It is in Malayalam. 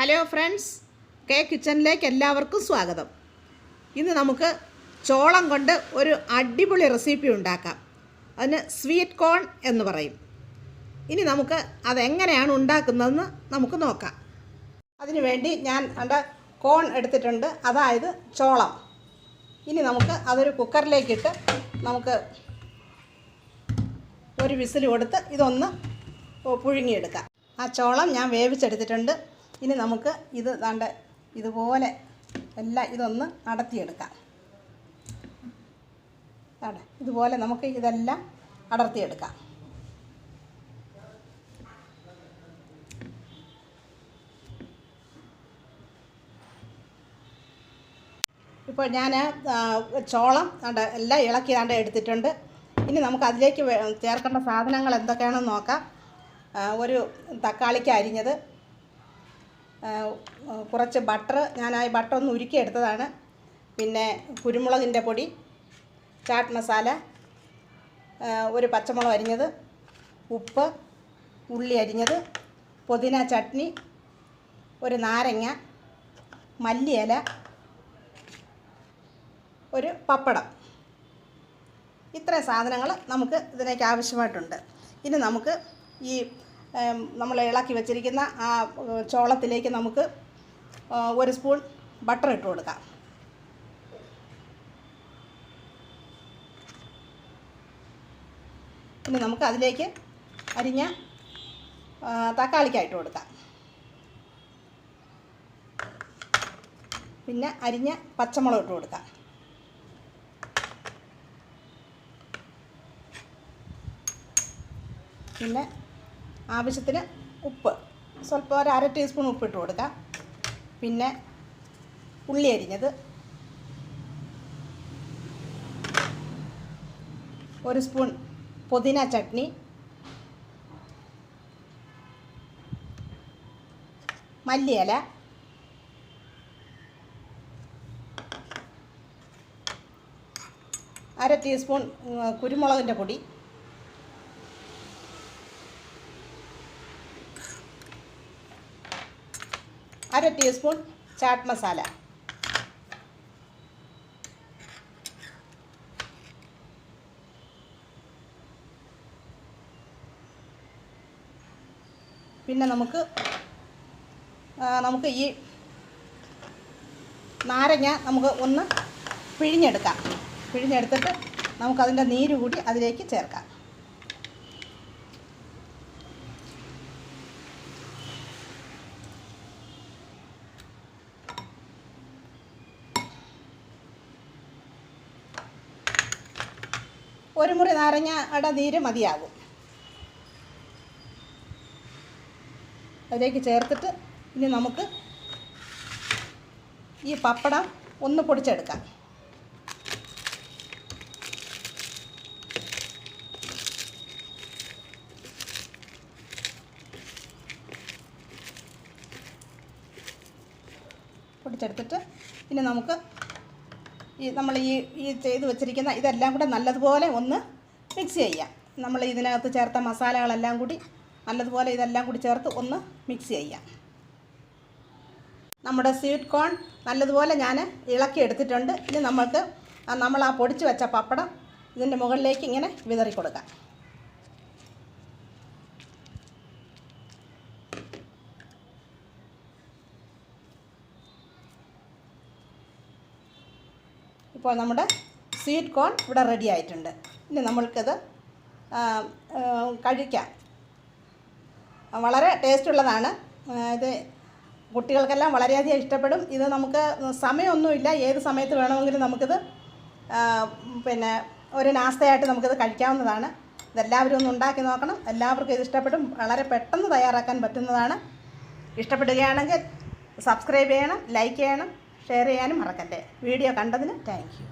ഹലോ ഫ്രണ്ട്സ്, കെ കിച്ചണിലേക്ക് എല്ലാവർക്കും സ്വാഗതം. ഇന്ന് നമുക്ക് ചോളം കൊണ്ട് ഒരു അടിപൊളി റെസിപ്പി ഉണ്ടാക്കാം. അതിന് സ്വീറ്റ് കോൺ എന്ന് പറയും. ഇനി നമുക്ക് അതെങ്ങനെയാണ് ഉണ്ടാക്കുന്നതെന്ന് നമുക്ക് നോക്കാം. അതിനു വേണ്ടി ഞാൻ കോൺ എടുത്തിട്ടുണ്ട്, അതായത് ചോളം. ഇനി നമുക്ക് അതൊരു കുക്കറിലേക്കിട്ട് നമുക്ക് ഒരു വിസിൽ കൊടുത്ത് ഇതൊന്ന് പുഴുങ്ങിയെടുക്കാം. ആ ചോളം ഞാൻ വേവിച്ചെടുത്തിട്ടുണ്ട്. ഇനി നമുക്ക് ഇത് ഇതുപോലെ എല്ലാം ഇതൊന്ന് അടർത്തിയെടുക്കാം. ഇതുപോലെ നമുക്ക് ഇതെല്ലാം അടർത്തിയെടുക്കാം. ഇപ്പോൾ ഞാൻ ചോളം എല്ലാം ഇളക്കി എടുത്തിട്ടുണ്ട്. ഇനി നമുക്ക് അതിലേക്ക് ചേർക്കേണ്ട സാധനങ്ങൾ എന്തൊക്കെയാണെന്ന് നോക്കാം. ഒരു തക്കാളിക്ക് അരിഞ്ഞത്, കുറച്ച് ബട്ടർ, ഞാൻ ആ ബട്ടർ ഒന്ന് ഉരുക്കിയെടുത്തതാണ്. പിന്നെ കുരുമുളകിൻ്റെ പൊടി, ചാട്ട് മസാല, ഒരു പച്ചമുളക് അരിഞ്ഞത്, ഉപ്പ്, ഉള്ളി അരിഞ്ഞത്, പുതിന ചട്നി, ഒരു നാരങ്ങ, മല്ലിയില, ഒരു പപ്പടം. ഇത്രയും സാധനങ്ങൾ നമുക്ക് ഇതിലേക്ക് ആവശ്യമായിട്ടുണ്ട്. ഇനി നമുക്ക് ഈ നമ്മൾ ഇളക്കി വെച്ചിരിക്കുന്ന ആ ചോളത്തിലേക്ക് നമുക്ക് ഒരു സ്പൂൺ ബട്ടർ ഇട്ട് കൊടുക്കാം. ഇനി നമുക്ക് അതിലേക്ക് അരിഞ്ഞ തക്കാളിക്കായിട്ട് കൊടുക്കാം. പിന്നെ അരിഞ്ഞ പച്ചമുളക് ഇട്ട് കൊടുക്കാം. പിന്നെ ആവശ്യത്തിന് ഉപ്പ്, സ്വല്പം ഒരു അര ടീസ്പൂൺ ഉപ്പിട്ട് കൊടുക്കാം. പിന്നെ ഉള്ളി അരിഞ്ഞത്, ഒരു സ്പൂൺ പുതിന ചട്നി, മല്ലിയില, അര ടീസ്പൂൺ കുരുമുളകിൻ്റെ പൊടി, അര ടീസ്പൂൺ ചാട്ട് മസാല, പിന്നെ നമുക്ക് ഈ നാരങ്ങ നമുക്ക് ഒന്ന് പിഴിഞ്ഞെടുക്കാം. പിഴിഞ്ഞെടുത്തിട്ട് നമുക്കതിൻ്റെ നീര് കൂടി അതിലേക്ക് ചേർക്കാം. ഒരു മുറി നാരങ്ങയുടെ നീര് മതിയാകും. അതിലേക്ക് ചേർത്തിട്ട് ഇനി നമുക്ക് ഈ പപ്പടം ഒന്ന് പൊടിച്ചെടുക്കാം. പൊടിച്ചെടുത്തിട്ട് ഇനി നമുക്ക് നമ്മൾ ഈ ചെയ്ത് വെച്ചിരിക്കുന്ന ഇതെല്ലാം കൂടെ നല്ലതുപോലെ ഒന്ന് മിക്സ് ചെയ്യാം. നമ്മൾ ഇതിനകത്ത് ചേർത്ത മസാലകളെല്ലാം കൂടി നല്ലതുപോലെ ഇതെല്ലാം കൂടി ചേർത്ത് ഒന്ന് മിക്സ് ചെയ്യാം. നമ്മുടെ സ്വീറ്റ് കോൺ നല്ലതുപോലെ ഞാൻ ഇളക്കി എടുത്തിട്ടുണ്ട്. ഇനി നമ്മൾ ആ പൊടിച്ച് വെച്ച പപ്പടം ഇതിൻ്റെ മുകളിലേക്ക് ഇങ്ങനെ വിതറി കൊടുക്കാം. ഇപ്പോൾ നമ്മുടെ സ്വീറ്റ് കോൺ ഇവിടെ റെഡി ആയിട്ടുണ്ട്. ഇനി നമ്മൾക്കിത് കഴിക്കാം. വളരെ ടേസ്റ്റുള്ളതാണ്. ഇത് കുട്ടികൾക്കെല്ലാം വളരെയധികം ഇഷ്ടപ്പെടും. ഇത് നമുക്ക് സമയമൊന്നുമില്ല, ഏത് സമയത്ത് വേണമെങ്കിലും നമുക്കിത് പിന്നെ ഒരു നാസ്തയായിട്ട് നമുക്കിത് കഴിക്കാവുന്നതാണ്. ഇതെല്ലാവരും ഒന്ന് ഉണ്ടാക്കി നോക്കണം. എല്ലാവർക്കും ഇത് ഇഷ്ടപ്പെടും. വളരെ പെട്ടെന്ന് തയ്യാറാക്കാൻ പറ്റുന്നതാണ്. ഇഷ്ടപ്പെടുകയാണെങ്കിൽ സബ്സ്ക്രൈബ് ചെയ്യണം, ലൈക്ക് ചെയ്യണം, ഷെയർ ചെയ്യാനും മറക്കല്ലേ. വീഡിയോ കണ്ടതിന് താങ്ക് യു.